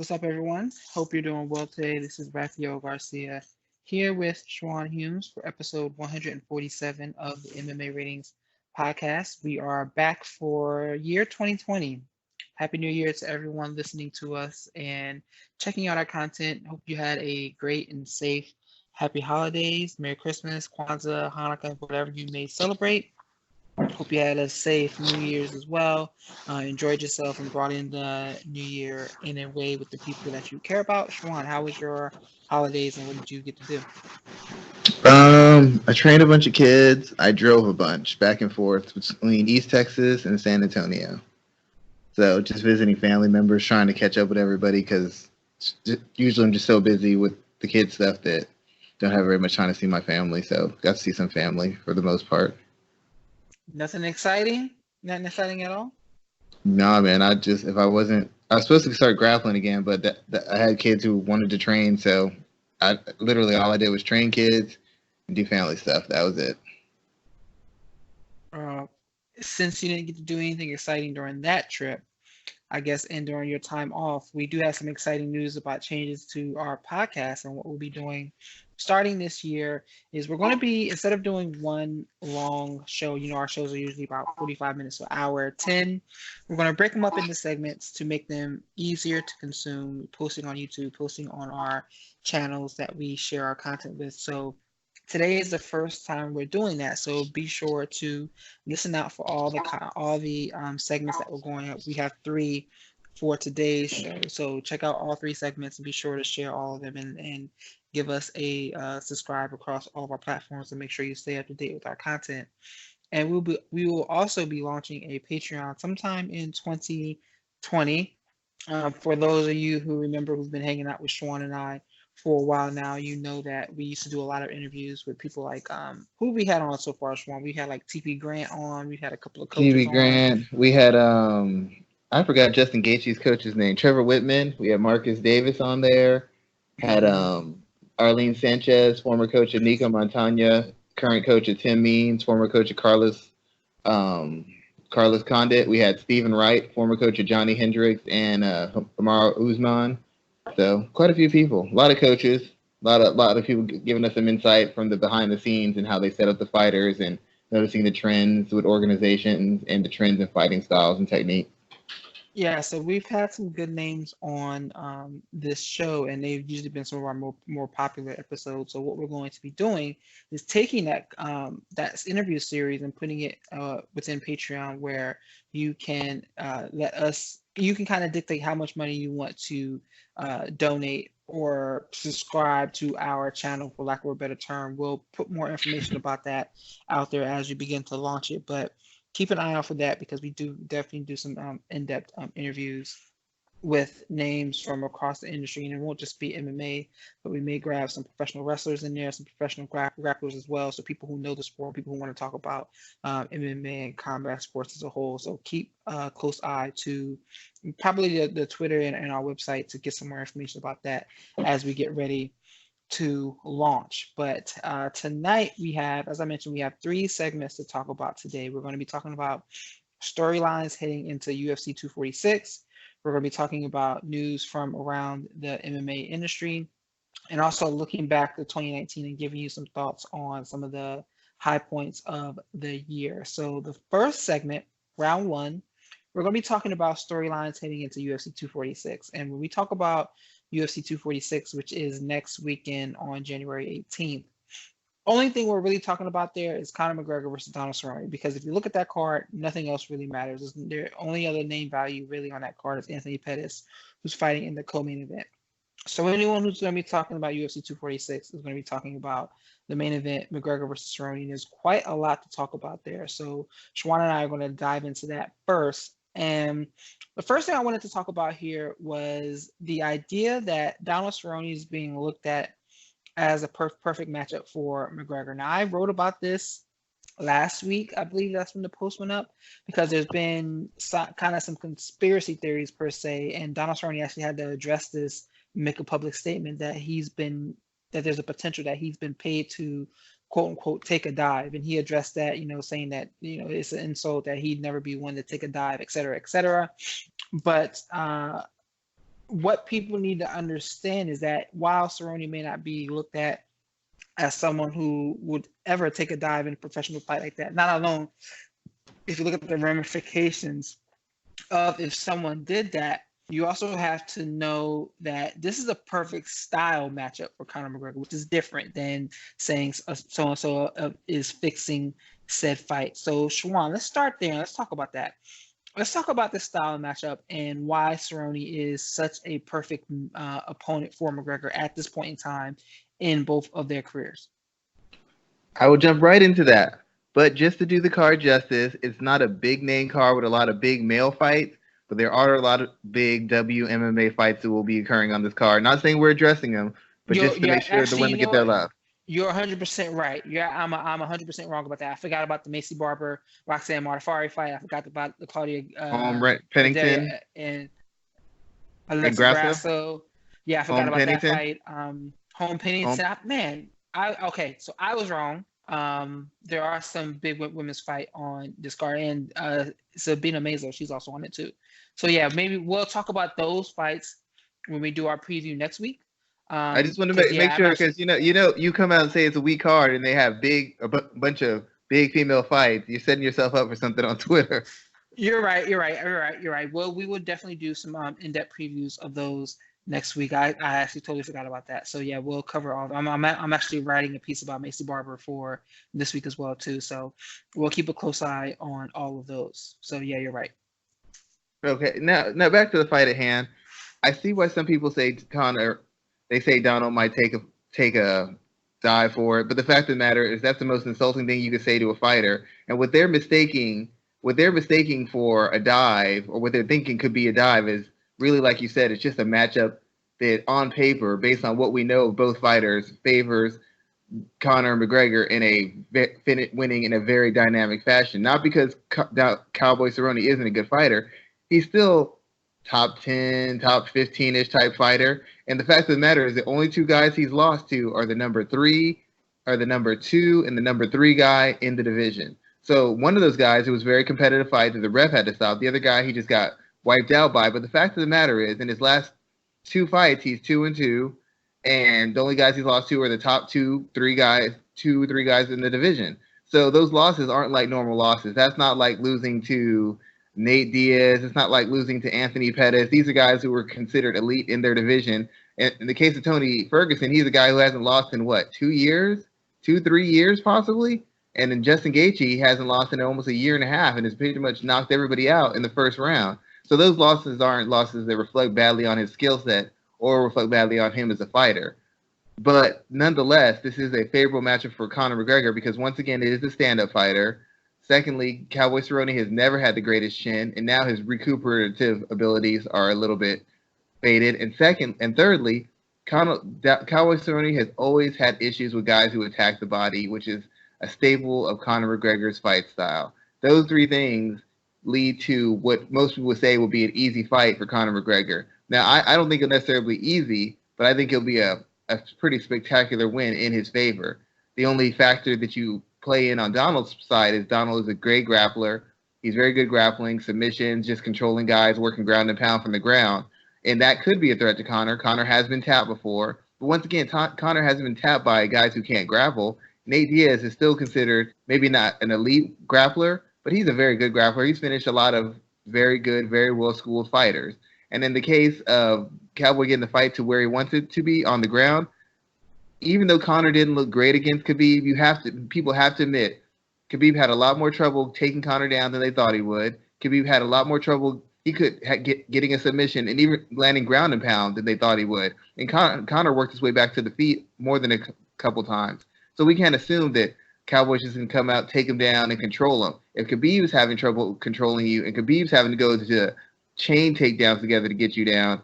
What's up, everyone? Hope you're doing well today. This is Raphael Garcia here with Schwann Humes for episode 147 of the MMA Ratings podcast. We are back for year 2020. Happy New Year to everyone listening to us and checking out our content. Hope you had a great and safe happy holidays, Merry Christmas, Kwanzaa, Hanukkah, whatever you may celebrate. Hope you had a safe New Year's as well. Enjoyed yourself and brought in the new year in a way with the people that you care about. Schwan, how was your holidays and what did you get to do? I trained a bunch of kids. I drove a bunch back and forth between East Texas and San Antonio. So just visiting family members, trying to catch up with everybody because usually I'm just so busy with the kid stuff that don't have very much time to see my family. So got to see some family for the most part. Nothing exciting? Nothing exciting at all? Nah, man. I was supposed to start grappling again, but I had kids who wanted to train, so I literally all I did was train kids and do family stuff. That was it. Uh, since you didn't get to do anything exciting during that trip, I guess, and during your time off, we do have some exciting news about changes to our podcast. And what we'll be doing starting this year is we're going to be, instead of doing one long show, our shows are usually about 45 minutes to an hour, 10, we're going to break them up into segments to make them easier to consume, posting on YouTube, posting on our channels that we share our content with. So today is the first time we're doing that, so be sure to listen out for all the segments that we're going up. We have three for today's show, so check out all three segments and be sure to share all of them and give us a subscribe across all of our platforms and make sure you stay up to date with our content. And we will also be launching a Patreon sometime in 2020. For those of you who remember who've been hanging out with Schwann and I for a while now, you know that we used to do a lot of interviews with people like who we had on so far, Schwann. We had like TP Grant on, we had a couple of coaches TV on. Grant. We had I forgot Justin Gaethje's coach's name. Trevor Whitman. We had Marcus Davis on there. Had Hmm. Arlene Sanchez, former coach of Nico Montana, current coach of Tim Means, former coach of um, Carlos Condit. We had Stephen Wright, former coach of Johnny Hendricks and Kamaru Usman. So quite a few people, a lot of coaches, a lot of people giving us some insight from the behind the scenes and how they set up the fighters and noticing the trends with organizations and the trends in fighting styles and technique. Yeah, so we've had some good names on this show, and they've usually been some of our more popular episodes. So what we're going to be doing is taking that interview series and putting it within Patreon, where you can you can kind of dictate how much money you want to donate or subscribe to our channel, for lack of a better term. We'll put more information about that out there as we begin to launch it, but keep an eye out for that because we do definitely do some in-depth interviews with names from across the industry, and it won't just be MMA, but we may grab some professional wrestlers in there, some professional grapplers as well, so people who know the sport, people who want to talk about MMA and combat sports as a whole. So keep a close eye to probably the Twitter and our website to get some more information about that as we get ready to launch. But tonight we have, as I mentioned, we have three segments to talk about today. We're going to be talking about storylines heading into UFC 246. We're going to be talking about news from around the MMA industry and also looking back to 2019 and giving you some thoughts on some of the high points of the year. So the first segment, round one, we're going to be talking about storylines heading into UFC 246. And when we talk about UFC 246, which is next weekend on January 18th, only thing we're really talking about there is Conor McGregor versus Donald Cerrone, because if you look at that card, nothing else really matters. The only other name value really on that card is Anthony Pettis, who's fighting in the co-main event. So anyone who's going to be talking about UFC 246 is going to be talking about the main event, McGregor versus Cerrone. There's quite a lot to talk about there. So Schwann and I are going to dive into that first. And the first thing I wanted to talk about here was the idea that Donald Cerrone is being looked at as a perfect matchup for McGregor. Now, I wrote about this last week. I believe that's when the post went up, because there's been kind of some conspiracy theories per se, and Donald Cerrone actually had to address this, make a public statement that that there's a potential that he's been paid to quote unquote take a dive, and he addressed that, saying that it's an insult that he'd never be one to take a dive, et cetera, et cetera. But what people need to understand is that while Cerrone may not be looked at as someone who would ever take a dive in a professional fight like that, not alone if you look at the ramifications of if someone did that, you also have to know that this is a perfect style matchup for Conor McGregor, which is different than saying so and so is fixing said fight. So, Schwann, let's start there. Let's talk about that. Let's talk about this style matchup and why Cerrone is such a perfect opponent for McGregor at this point in time in both of their careers. I will jump right into that. But just to do the card justice, it's not a big name card with a lot of big male fights, but there are a lot of big WMMA fights that will be occurring on this card. Not saying we're addressing them, but just to make sure the women get their love. You're 100% right. I'm 100% wrong about that. I forgot about the Macy Barber, Roxanne Modafferi fight. I forgot about the Claudia Pennington and Alexa Grasso. Yeah, I forgot about that fight. Home Pennington. So I was wrong. There are some big women's fight on this card, and Sabina Mazo, she's also on it too. So yeah, maybe we'll talk about those fights when we do our preview next week. I just want to make sure because you come out and say it's a weak card and they have a bunch of big female fights. You're setting yourself up for something on Twitter. You're right. Well, we will definitely do some in-depth previews of those next week. I actually totally forgot about that. So yeah, we'll cover all. I'm actually writing a piece about Macy Barber for this week as well too. So we'll keep a close eye on all of those. So yeah, you're right. Okay, now back to the fight at hand. I see why some people say Conor. They say Donald might take a dive for it, but the fact of the matter is that's the most insulting thing you could say to a fighter. And what they're mistaking for a dive, or what they're thinking could be a dive, is really, like you said, it's just a matchup that, on paper, based on what we know of both fighters, favors Conor McGregor winning in a very dynamic fashion. Not because Cowboy Cerrone isn't a good fighter, he's still top 10, top 15-ish type fighter. And the fact of the matter is the only two guys he's lost to are the number 2 and the number 3 guy in the division. So one of those guys, it was a very competitive fight that the ref had to stop. The other guy, he just got wiped out by. But the fact of the matter is, in his last 2 fights, he's 2-2. And the only guys he's lost to are the top 2 or 3 guys in the division. So those losses aren't like normal losses. That's not like losing to Nate Diaz. It's not like losing to Anthony Pettis. These are guys who were considered elite in their division. And in the case of Tony Ferguson, he's a guy who hasn't lost in 2 years, 2-3 years possibly. And then Justin Gaethje hasn't lost in almost a year and a half and has pretty much knocked everybody out in the first round. So those losses aren't losses that reflect badly on his skill set or reflect badly on him as a fighter. But nonetheless, this is a favorable matchup for Conor McGregor because, once again, it is a stand-up fighter. Secondly, Cowboy Cerrone has never had the greatest chin, and now his recuperative abilities are a little bit faded. And thirdly, Cowboy Cerrone has always had issues with guys who attack the body, which is a staple of Conor McGregor's fight style. Those 3 things lead to what most people would say will be an easy fight for Conor McGregor. Now, I don't think it'll necessarily be easy, but I think it'll be a pretty spectacular win in his favor. The only factor that you play in on Donald's side is Donald is a great grappler. He's very good grappling, submissions, just controlling guys, working ground and pound from the ground. And that could be a threat to Conor. Conor has been tapped before. But once again, Conor hasn't been tapped by guys who can't grapple. Nate Diaz is still considered maybe not an elite grappler, but he's a very good grappler. He's finished a lot of very good, very well-schooled fighters. And in the case of Cowboy getting the fight to where he wants it to be on the ground, even though Conor didn't look great against Khabib, people have to admit, Khabib had a lot more trouble taking Conor down than they thought he would. Khabib had a lot more trouble getting a submission and even landing ground and pound than they thought he would. And Conor worked his way back to the feet more than a couple times. So we can't assume that Cowboys just can come out, take him down, and control him. If Khabib's having trouble controlling you and Khabib's having to go to chain takedowns together to get you down,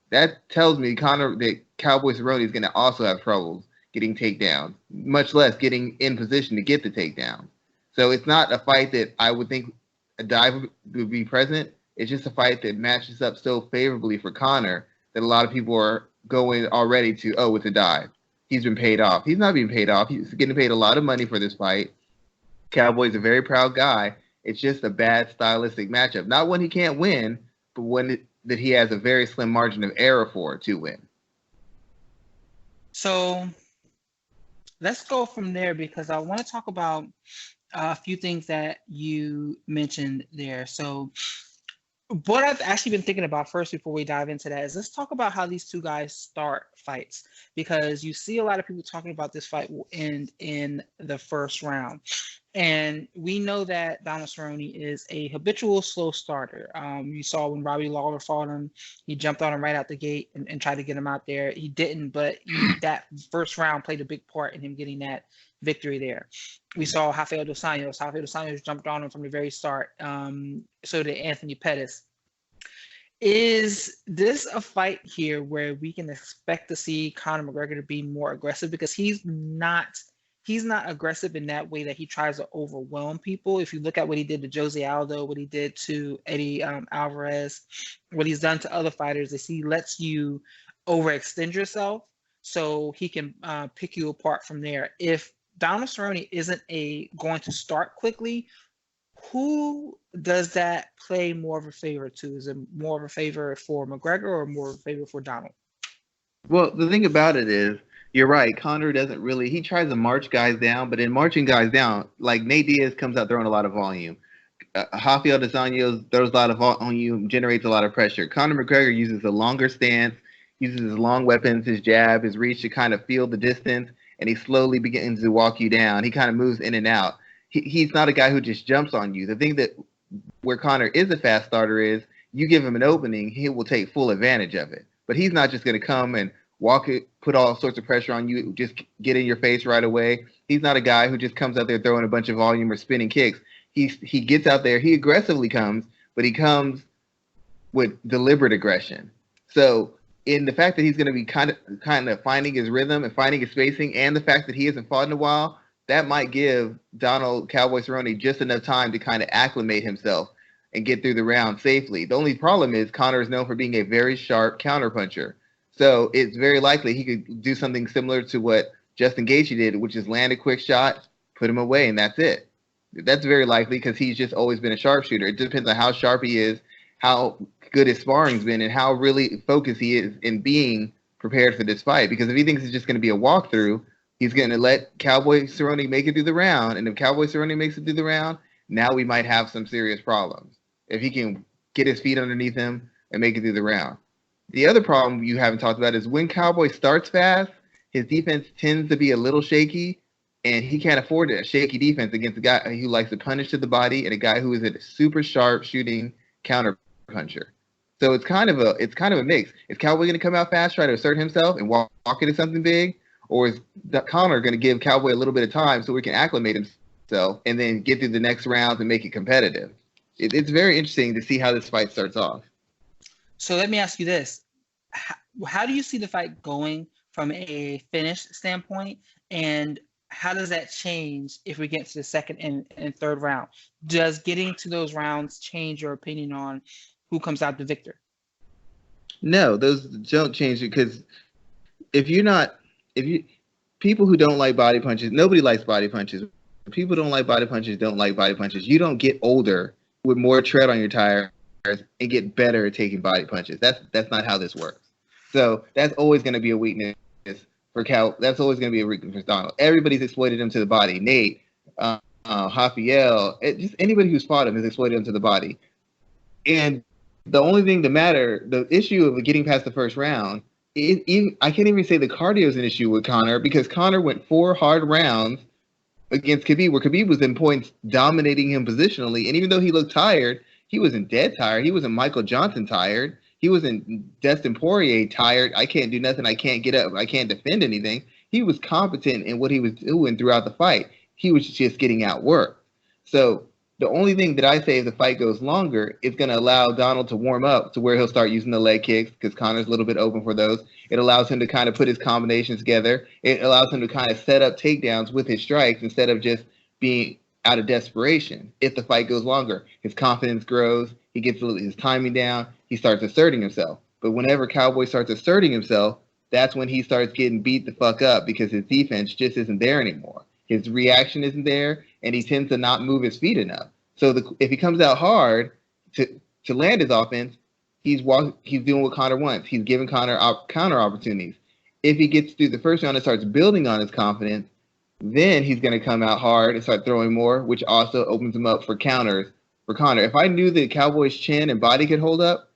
that tells me that Cowboy Cerrone is going to also have troubles getting takedowns, much less getting in position to get the takedown. So it's not a fight that I would think a dive would be present. It's just a fight that matches up so favorably for Conor that a lot of people are going already to, oh, it's a dive. He's been paid off. He's not being paid off. He's getting paid a lot of money for this fight. Cowboy's a very proud guy. It's just a bad stylistic matchup. Not when he can't win, but when that he has a very slim margin of error for to win. So let's go from there, because I want to talk about a few things that you mentioned there. So what I've actually been thinking about first before we dive into that is let's talk about how these two guys start fights, because you see a lot of people talking about this fight will end in the first round. And we know that Donald Cerrone is a habitual slow starter. You saw when Robbie Lawler fought him, he jumped on him right out the gate and tried to get him out there. He didn't, but that first round played a big part in him getting that victory there. We saw Raphael dos Anjos. Raphael dos Anjos jumped on him from the very start. So did Anthony Pettis. Is this a fight here where we can expect to see Conor McGregor to be more aggressive? Because he's not aggressive in that way that he tries to overwhelm people. If you look at what he did to Jose Aldo, what he did to Eddie Alvarez, what he's done to other fighters, is he lets you overextend yourself so he can pick you apart from there. If Donald Cerrone isn't going to start quickly, who does that play more of a favor to? Is it more of a favor for McGregor or more of a favor for Donald? Well, the thing about it is, you're right. Conor doesn't really. He tries to march guys down, but in marching guys down, like Nate Diaz comes out throwing a lot of volume. Raphael dos Anjos throws a lot of volume, generates a lot of pressure. Conor McGregor uses a longer stance, uses his long weapons, his jab, his reach to kind of feel the distance, and he slowly begins to walk you down. He kind of moves in and out. He's not a guy who just jumps on you. The thing that where Conor is a fast starter is you give him an opening, he will take full advantage of it. But he's not just going to come and walk it, put all sorts of pressure on you, just get in your face right away. He's not a guy who just comes out there throwing a bunch of volume or spinning kicks. He gets out there, he aggressively comes, but he comes with deliberate aggression. So in the fact that he's going to be kind of finding his rhythm and finding his spacing, and the fact that he hasn't fought in a while, that might give Donald Cowboy Cerrone just enough time to kind of acclimate himself and get through the round safely. The only problem is Conor is known for being a very sharp counterpuncher. So it's very likely he could do something similar to what Justin Gaethje did, which is land a quick shot, put him away, and that's it. That's very likely because he's just always been a sharpshooter. It depends on how sharp he is, how good his sparring's been, and how really focused he is in being prepared for this fight. Because if he thinks it's just going to be a walkthrough, he's going to let Cowboy Cerrone make it through the round. And if Cowboy Cerrone makes it through the round, now we might have some serious problems. If he can get his feet underneath him and make it through the round. The other problem you haven't talked about is when Cowboy starts fast, his defense tends to be a little shaky, and he can't afford a shaky defense against a guy who likes to punish to the body and a guy who is a super sharp shooting counter puncher. So it's kind of a mix. Is Cowboy going to come out fast, try to assert himself and walk into something big, or is Conor going to give Cowboy a little bit of time so he can acclimate himself and then get through the next rounds and make it competitive? It's very interesting to see how this fight starts off. So let me ask you this. How do you see the fight going from a finish standpoint, and how does that change if we get to the second and third round? Does getting to those rounds change your opinion on who comes out the victor? No, those don't change it, because people who don't like body punches, nobody likes body punches. People don't like body punches, don't like body punches. You don't get older with more tread on your tires and get better at taking body punches. That's not how this works. So that's always going to be a weakness for Cal. That's always going to be a weakness for Donald. Everybody's exploited him to the body. Nate, Raphael, just anybody who's fought him has exploited him to the body. And the only thing that matter, the issue of getting past the first round, I can't even say the cardio is an issue with Conor, because Conor went 4 hard rounds against Khabib, where Khabib was in points dominating him positionally. And even though he looked tired, he wasn't dead tired. He wasn't Michael Johnson tired. He wasn't Dustin Poirier tired. I can't do nothing. I can't get up. I can't defend anything. He was competent in what he was doing throughout the fight. He was just getting outworked. So the only thing that I say if the fight goes longer, it's going to allow Donald to warm up to where he'll start using the leg kicks, because Conor's a little bit open for those. It allows him to kind of put his combinations together. It allows him to kind of set up takedowns with his strikes instead of just being out of desperation. If the fight goes longer, his confidence grows. He gets his timing down. He starts asserting himself. But whenever Cowboy starts asserting himself, that's when he starts getting beat the fuck up, because his defense just isn't there anymore. His reaction isn't there, and he tends to not move his feet enough. So if he comes out hard to land his offense, He's doing what Conor wants. He's giving Conor counter opportunities. If he gets through the first round and starts building on his confidence, then he's going to come out hard and start throwing more, which also opens him up for counters for Conor. If I knew that Cowboy's chin and body could hold up,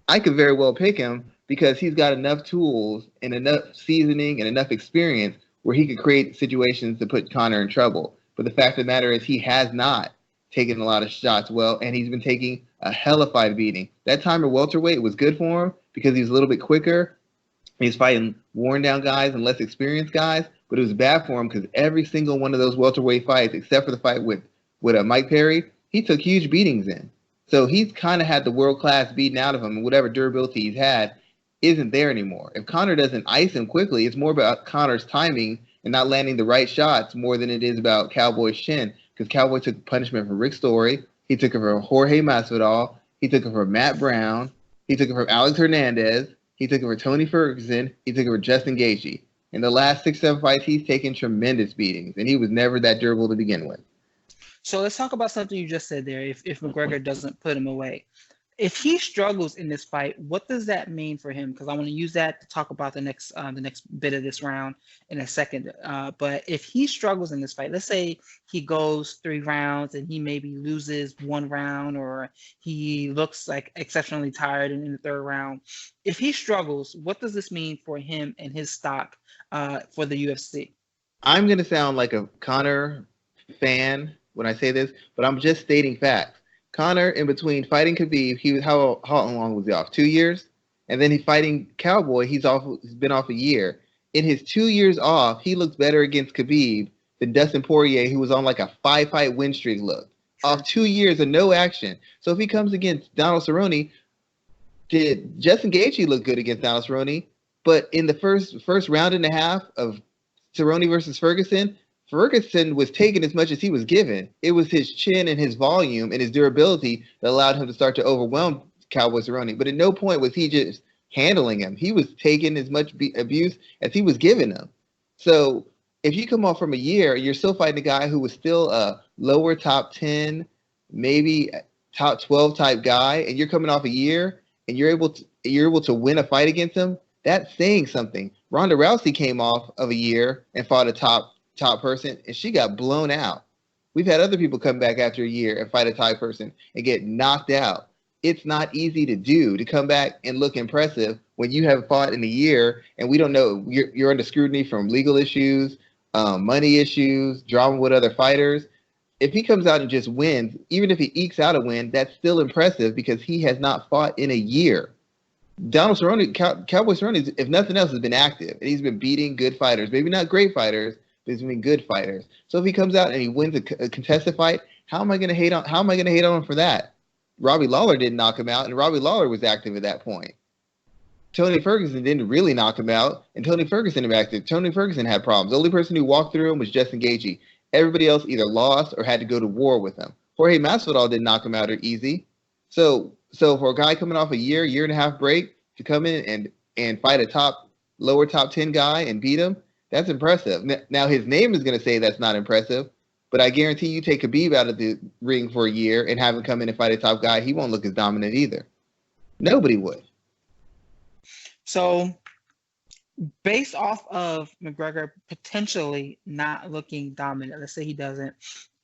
I could very well pick him because he's got enough tools and enough seasoning and enough experience where he could create situations to put Conor in trouble. But the fact of the matter is he has not taken a lot of shots well, and he's been taking a hellified beating. That time at welterweight was good for him because he's a little bit quicker. He's fighting worn down guys and less experienced guys, but it was bad for him because every single one of those welterweight fights, except for the fight with Mike Perry, he took huge beatings in. So he's kind of had the world class beaten out of him, and whatever durability he's had isn't there anymore. If Conor doesn't ice him quickly, it's more about Conor's timing and not landing the right shots more than it is about Cowboy's chin, because Cowboy took punishment from Rick Story, he took it from Jorge Masvidal, he took it from Matt Brown, he took it from Alex Hernandez, he took it from Tony Ferguson, he took it from Justin Gaethje. In the last 6-7 fights, he's taken tremendous beatings, and he was never that durable to begin with. So let's talk about something you just said there. If McGregor doesn't put him away, if he struggles in this fight, what does that mean for him? Because I want to use that to talk about the next bit of this round in a second. But if he struggles in this fight, let's say he goes 3 rounds and he maybe loses 1 round, or he looks like exceptionally tired in the 3rd round. If he struggles, what does this mean for him and his stock for the UFC? I'm going to sound like a Conor fan when I say this, but I'm just stating facts. Conor, in between fighting Khabib, he was how long was he off? 2 years, and then he's fighting Cowboy. He's been off a year. In his 2 years off, he looks better against Khabib than Dustin Poirier, who was on like a 5-fight win streak. Off 2 years of no action. So if he comes against Donald Cerrone, did Justin Gaethje look good against Donald Cerrone? But in the first round and a half of Cerrone versus Ferguson was taking as much as he was given. It was his chin and his volume and his durability that allowed him to start to overwhelm Cowboy Cerrone. But at no point was he just handling him. He was taking as much abuse as he was giving him. So if you come off from a year, you're still fighting a guy who was still a lower top 10, maybe top 12 type guy, and you're coming off a year and you're able to win a fight against him, that's saying something. Ronda Rousey came off of a year and fought a top person, and she got blown out. We've had other people come back after a year and fight a top person and get knocked out. It's not easy to come back and look impressive when you have fought in a year and we don't know, you're under scrutiny from legal issues, money issues, drama with other fighters. If he comes out and just wins, even if he ekes out a win, that's still impressive because he has not fought in a year. Donald Cerrone, Cowboy Cerrone, if nothing else, has been active, and he's been beating good fighters, maybe not great fighters, but he's been good fighters. So if he comes out and he wins a contested fight, how am I going to hate on him for that? Robbie Lawler didn't knock him out, and Robbie Lawler was active at that point. Tony Ferguson didn't really knock him out, and Tony Ferguson was active. Tony Ferguson had problems. The only person who walked through him was Justin Gaethje. Everybody else either lost or had to go to war with him. Jorge Masvidal didn't knock him out easy. So for a guy coming off a year and a half break to come in and fight a lower top 10 guy and beat him, that's impressive. Now his name is going to say that's not impressive, but I guarantee you take Khabib out of the ring for a year and have him come in and fight a top guy, he won't look as dominant either. Nobody would. So based off of McGregor potentially not looking dominant, let's say he doesn't,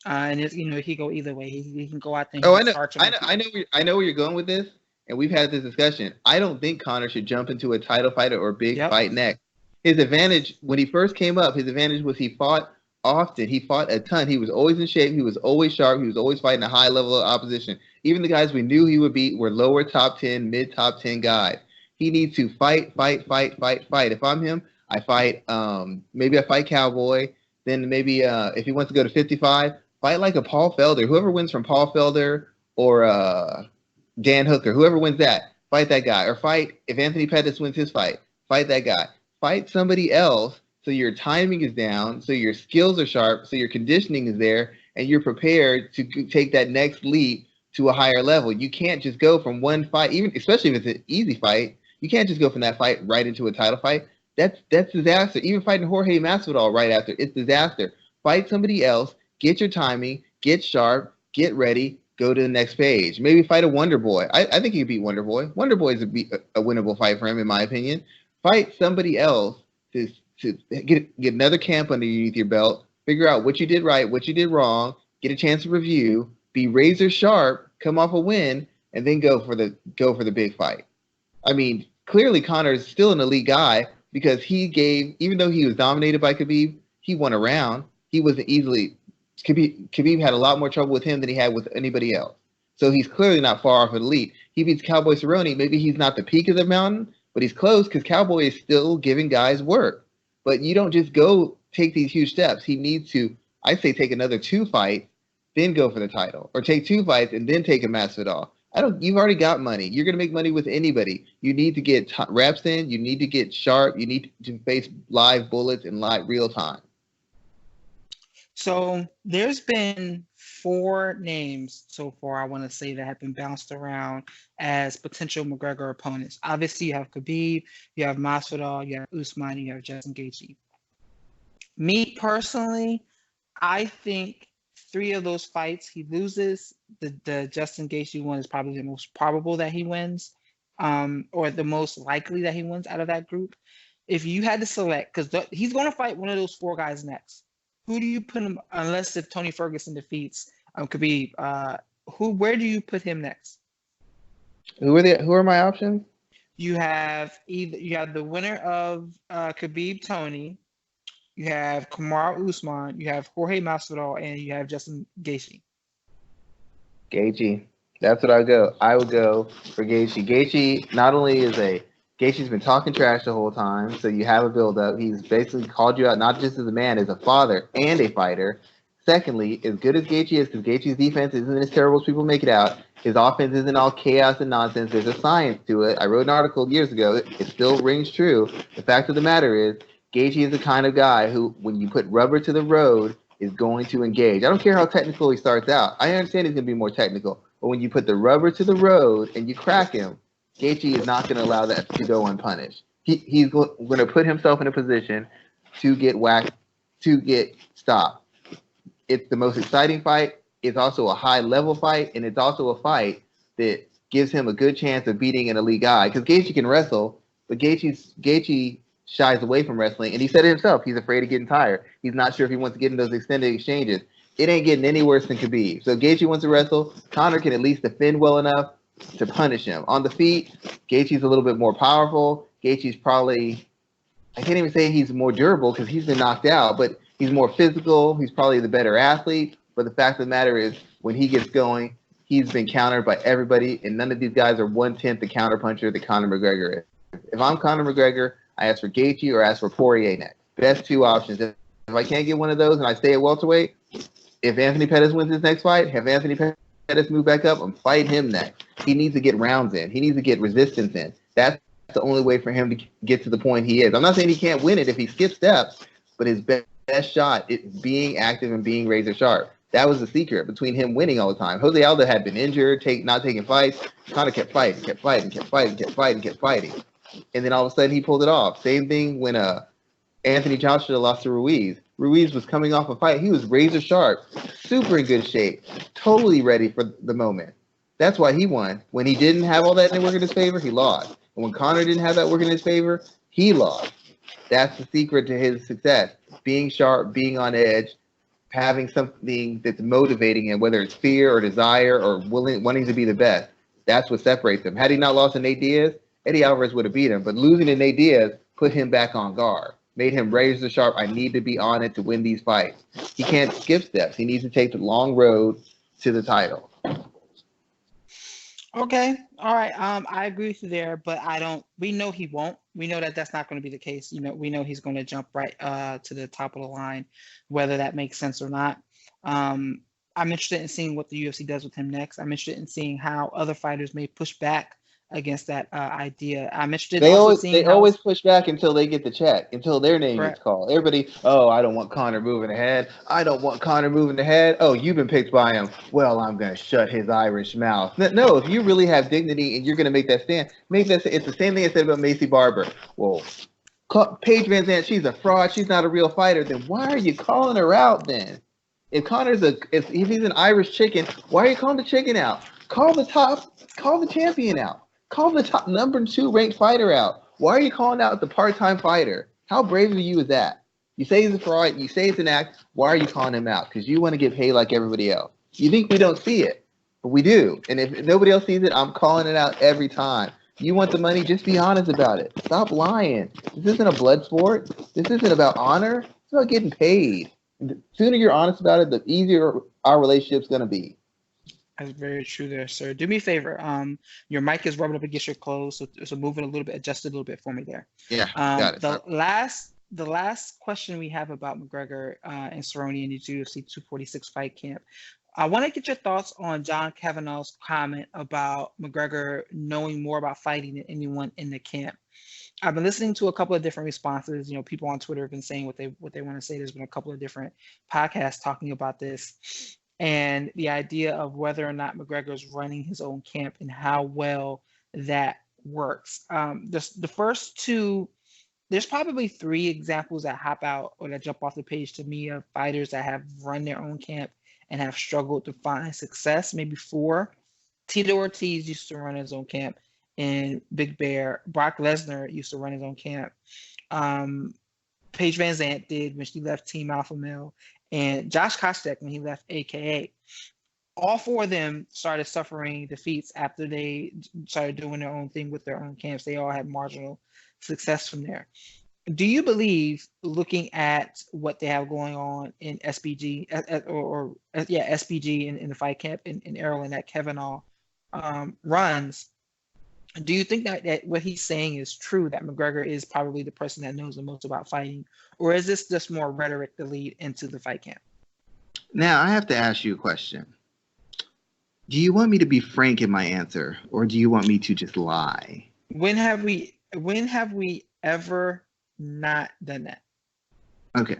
and it's, he go either way. He can go out there. I know where you're going with this, and we've had this discussion. I don't think Conor should jump into a title fight or a big fight next. His advantage when he first came up, was he fought often. He fought a ton. He was always in shape. He was always sharp. He was always fighting a high level of opposition. Even the guys we knew he would beat were lower top 10, mid top 10 guys. He needs to fight. If I'm him, I fight. Maybe I fight Cowboy. Then maybe if he wants to go to 55, fight like a Paul Felder. Whoever wins from Paul Felder or Dan Hooker, whoever wins that, fight that guy. Or fight if Anthony Pettis wins his fight, fight that guy. Fight somebody else so your timing is down, so your skills are sharp, so your conditioning is there, and you're prepared to take that next leap to a higher level. You can't just go from one fight, even especially if it's an easy fight. You can't just go from that fight right into a title fight. That's disaster. Even fighting Jorge Masvidal right after, it's disaster. Fight somebody else, get your timing, get sharp, get ready, go to the next page. Maybe fight a Wonder Boy. I think he could beat Wonder Boy. Wonder Boy is a winnable fight for him, in my opinion. Fight somebody else to get another camp underneath your belt, figure out what you did right, what you did wrong, get a chance to review, be razor sharp, come off a win, and then go for the big fight. I mean, clearly Conor is still an elite guy because even though he was dominated by Khabib, he won a round. He wasn't easily. Khabib had a lot more trouble with him than he had with anybody else. So he's clearly not far off of elite. He beats Cowboy Cerrone. Maybe he's not the peak of the mountain, but he's close because Cowboy is still giving guys work. But you don't just go take these huge steps. He needs to, I say, take another 2 fights, then go for the title, or take 2 fights and then take a Masvidal. You've already got money. You're going to make money with anybody. You need to get reps in. You need to get sharp. You need to face live bullets in real time. So there's been 4 names so far, I want to say, that have been bounced around as potential McGregor opponents. Obviously, you have Khabib, you have Masvidal, you have Usman, you have Justin Gaethje. Me personally, I think 3 of those fights he loses. The Justin Gaethje one is probably the most probable that he wins, or the most likely that he wins out of that group. If you had to select, because he's going to fight one of those 4 guys next. Who do you put him, unless if Tony Ferguson defeats Khabib? Where do you put him next? Who are my options? You have the winner of Khabib Tony, you have Kamaru Usman, you have Jorge Masvidal, and you have Justin Gaethje. Gaethje. That's what I would go. I would go for Gaethje. Gaethje not only is Gaethje's been talking trash the whole time, so you have a build-up. He's basically called you out not just as a man, as a father and a fighter. Secondly, as good as Gaethje is, because Gaethje's defense isn't as terrible as people make it out, his offense isn't all chaos and nonsense. There's a science to it. I wrote an article years ago. It still rings true. The fact of the matter is, Gaethje is the kind of guy who, when you put rubber to the road, is going to engage. I don't care how technical he starts out. I understand he's going to be more technical. But when you put the rubber to the road and you crack him, Gaethje is not going to allow that to go unpunished. He's going to put himself in a position to get whacked, to get stopped. It's the most exciting fight. It's also a high-level fight, and it's also a fight that gives him a good chance of beating an elite guy. Because Gaethje can wrestle, but Gaethje shies away from wrestling, and he said it himself. He's afraid of getting tired. He's not sure if he wants to get in those extended exchanges. It ain't getting any worse than Khabib. So if Gaethje wants to wrestle, Conor can at least defend well enough to punish him. On the feet, Gaethje's a little bit more powerful. Gaethje's probably, I can't even say he's more durable because he's been knocked out, but he's more physical. He's probably the better athlete. But the fact of the matter is, when he gets going, he's been countered by everybody, and none of these guys are 1/10 the counterpuncher that Conor McGregor is. If I'm Conor McGregor, I ask for Gaethje or ask for Poirier next. Best 2 options. If I can't get one of those and I stay at welterweight, if Anthony Pettis wins his next fight, have Anthony Pettis move back up, I'm fighting him next. He needs to get rounds in. He needs to get resistance in. That's the only way for him to get to the point he is. I'm not saying he can't win it if he skips steps, but his best shot is being active and being razor sharp. That was the secret between him winning all the time. Jose Aldo had been injured, not taking fights. Conor kept fighting. And then all of a sudden he pulled it off. Same thing when Anthony Joshua lost to Ruiz. Ruiz was coming off a fight. He was razor sharp, super in good shape, totally ready for the moment. That's why he won. When he didn't have all that work in his favor, he lost. And when Conor didn't have that work in his favor, he lost. That's the secret to his success. Being sharp, being on edge, having something that's motivating him, whether it's fear or desire or wanting to be the best. That's what separates him. Had he not lost to Nate Diaz, Eddie Alvarez would have beat him. But losing to Nate Diaz put him back on guard. Made him razor sharp. I need to be on it to win these fights. He can't skip steps. He needs to take the long road to the title. Okay. All right. I agree with you there, but we know he won't. We know that that's not going to be the case. We know he's going to jump right to the top of the line, whether that makes sense or not. I'm interested in seeing what the UFC does with him next. I'm interested in seeing how other fighters may push back against that idea. I'm interested. They always push back until they get the check, until their name is called. Everybody, I don't want Conor moving ahead. Oh, you've been picked by him. Well, I'm gonna shut his Irish mouth. No, if you really have dignity and you're gonna make that stand, it's the same thing I said about Macy Barber. Well, Paige Van Zandt, she's a fraud. She's not a real fighter. Then why are you calling her out then? If if he's an Irish chicken, why are you calling the chicken out? Call the champion out. Call the top number 2 ranked fighter out. Why are you calling out the part-time fighter? How brave of you is that? You say he's a fraud. You say it's an act. Why are you calling him out? Because you want to get paid like everybody else. You think we don't see it, but we do. And if nobody else sees it, I'm calling it out every time. You want the money? Just be honest about it. Stop lying. This isn't a blood sport. This isn't about honor. It's about getting paid. And the sooner you're honest about it, the easier our relationship's going to be. That's very true there, sir. Do me a favor. Your mic is rubbing up against your clothes, so move it a little bit, adjust it a little bit for me there. Yeah, got it. The last question we have about McGregor and Cerrone in the UFC 246 fight camp. I want to get your thoughts on John Kavanagh's comment about McGregor knowing more about fighting than anyone in the camp. I've been listening to a couple of different responses. You know, people on Twitter have been saying what they want to say. There's been a couple of different podcasts talking about this. And the idea of whether or not McGregor is running his own camp and how well that works. The first two, there's probably 3 examples that hop out or that jump off the page to me of fighters that have run their own camp and have struggled to find success. Maybe 4. Tito Ortiz used to run his own camp in Big Bear. Brock Lesnar used to run his own camp. Paige Van Zandt did when she left Team Alpha Male. And Josh Koscheck when he left AKA. All 4 of them started suffering defeats after they started doing their own thing with their own camps. They all had marginal success from there. Do you believe, looking at what they have going on in SBG, SBG in the fight camp in Ireland that Kavanaugh runs, do you think that what he's saying is true, that McGregor is probably the person that knows the most about fighting? Or is this just more rhetoric to lead into the fight camp? Now, I have to ask you a question. Do you want me to be frank in my answer, or do you want me to just lie? When have we ever not done that? Okay.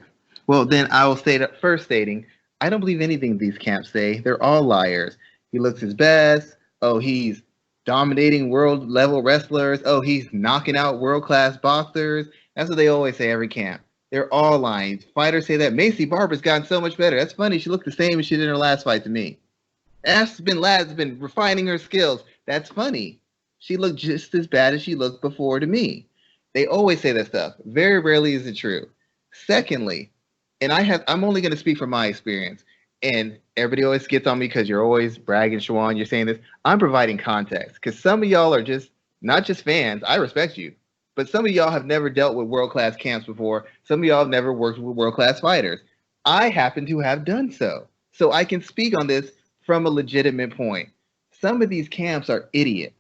Well, then I will state up first stating, I don't believe anything these camps say. They're all liars. He looks his best. Oh, he's dominating world level wrestlers. Oh, he's knocking out world-class boxers. That's what they always say every camp. They're all lying. Fighters say that Macy Barber's gotten so much better. That's funny. She looked the same as she did in her last fight to me. Aspen Ladd's been refining her skills. That's funny. She looked just as bad as she looked before to me. They always say that stuff. Very rarely is it true. Secondly, and I'm only going to speak from my experience, and everybody always gets on me because you're always bragging, Schwann, you're saying this. I'm providing context because some of y'all are just not just fans. I respect you. But some of y'all have never dealt with world-class camps before. Some of y'all have never worked with world-class fighters. I happen to have done so. So I can speak on this from a legitimate point. Some of these camps are idiots.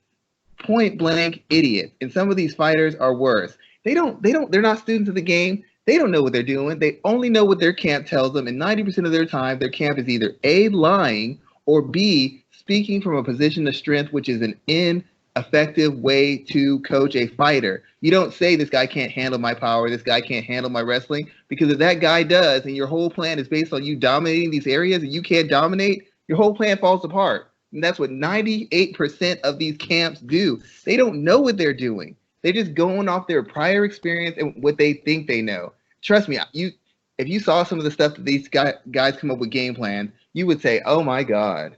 Point blank idiots. And some of these fighters are worse. They're not students of the game. They don't know what they're doing. They only know what their camp tells them. And 90% of their time, their camp is either A, lying, or B, speaking from a position of strength, which is an ineffective way to coach a fighter. You don't say this guy can't handle my power, this guy can't handle my wrestling, because if that guy does, and your whole plan is based on you dominating these areas and you can't dominate, your whole plan falls apart. And that's what 98% of these camps do. They don't know what they're doing. They're just going off their prior experience and what they think they know. Trust me, if you saw some of the stuff that these guys come up with game plans, you would say, oh my God,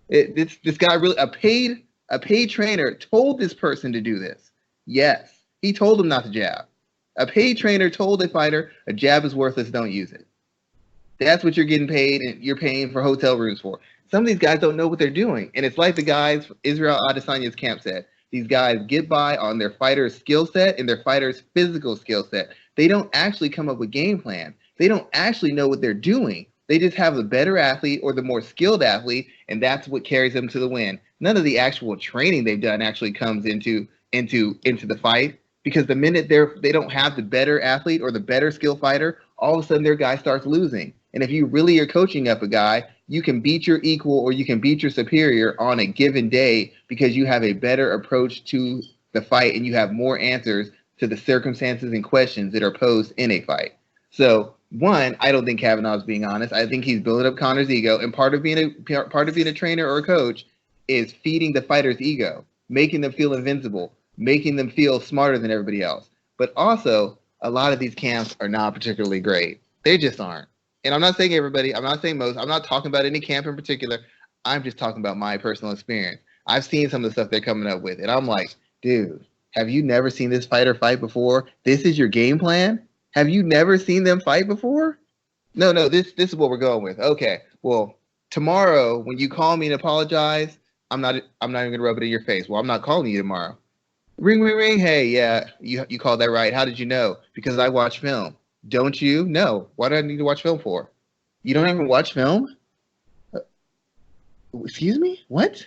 this guy really, a paid trainer told this person to do this. Yes, he told him not to jab. A paid trainer told a fighter, a jab is worthless, don't use it. That's what you're getting paid, and you're paying for hotel rooms for. Some of these guys don't know what they're doing. And it's like the guys Israel Adesanya's camp said. These guys get by on their fighter's skill set and their fighter's physical skill set. They don't actually come up with game plans. They don't actually know what they're doing. They just have the better athlete or the more skilled athlete, and that's what carries them to the win. None of the actual training they've done actually comes into the fight, because the minute they don't have the better athlete or the better skill fighter, all of a sudden their guy starts losing. And if you really are coaching up a guy, you can beat your equal or you can beat your superior on a given day because you have a better approach to the fight and you have more answers to the circumstances and questions that are posed in a fight. So, one, I don't think Kavanaugh's being honest. I think he's building up Conor's ego, and part of being a trainer or a coach is feeding the fighter's ego, making them feel invincible, making them feel smarter than everybody else. But also, a lot of these camps are not particularly great. They just aren't. and I'm not saying everybody, I'm not saying most, I'm not talking about any camp in particular. I'm just talking about my personal experience. I've seen some of the stuff they're coming up with, and I'm like, dude, have you never seen this fighter fight before? This is your game plan? Have you never seen them fight before? No, this is what we're going with. Okay, well, tomorrow when you call me and apologize, I'm not even gonna rub it in your face. Well, I'm not calling you tomorrow. Ring, ring, ring. Hey, yeah, you called that right. How did you know? Because I watch film. Don't you? No. Why do I need to watch film for? You don't even watch film? Excuse me? What?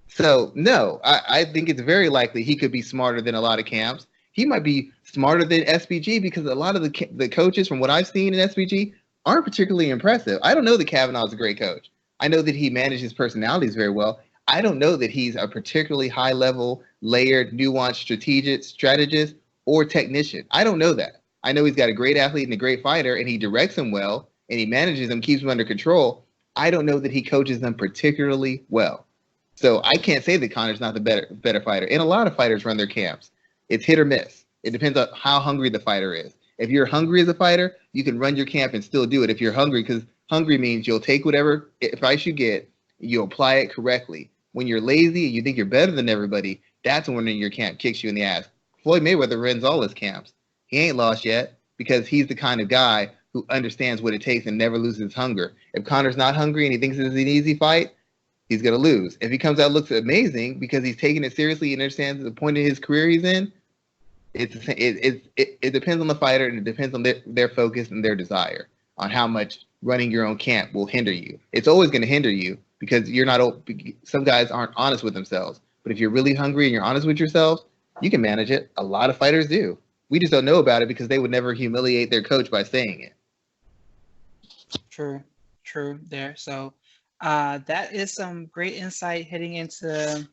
So, no, I think it's very likely he could be smarter than a lot of camps. He might be smarter than SBG because a lot of the coaches, from what I've seen in SBG, aren't particularly impressive. I don't know that Kavanaugh's a great coach. I know that he manages personalities very well. I don't know that he's a particularly high-level, layered, nuanced strategist or technician. I don't know that. I know he's got a great athlete and a great fighter, and he directs them well, and he manages them, keeps them under control. I don't know that he coaches them particularly well. So I can't say that Conor's not the better fighter. And a lot of fighters run their camps. It's hit or miss. It depends on how hungry the fighter is. If you're hungry as a fighter, you can run your camp and still do it. If you're hungry, because hungry means you'll take whatever advice you get, you'll apply it correctly. When you're lazy and you think you're better than everybody, that's when your camp kicks you in the ass. Floyd Mayweather runs all his camps. He ain't lost yet because he's the kind of guy who understands what it takes and never loses hunger. If Conor's not hungry and he thinks it's an easy fight, he's going to lose. If he comes out and looks amazing because he's taking it seriously and understands the point of his career he's in, it depends on the fighter, and it depends on their focus and their desire on how much running your own camp will hinder you. It's always going to hinder you because you're not. Some guys aren't honest with themselves. But if you're really hungry and you're honest with yourself, you can manage it. A lot of fighters do. We just don't know about it because they would never humiliate their coach by saying it. True there. So that is some great insight heading into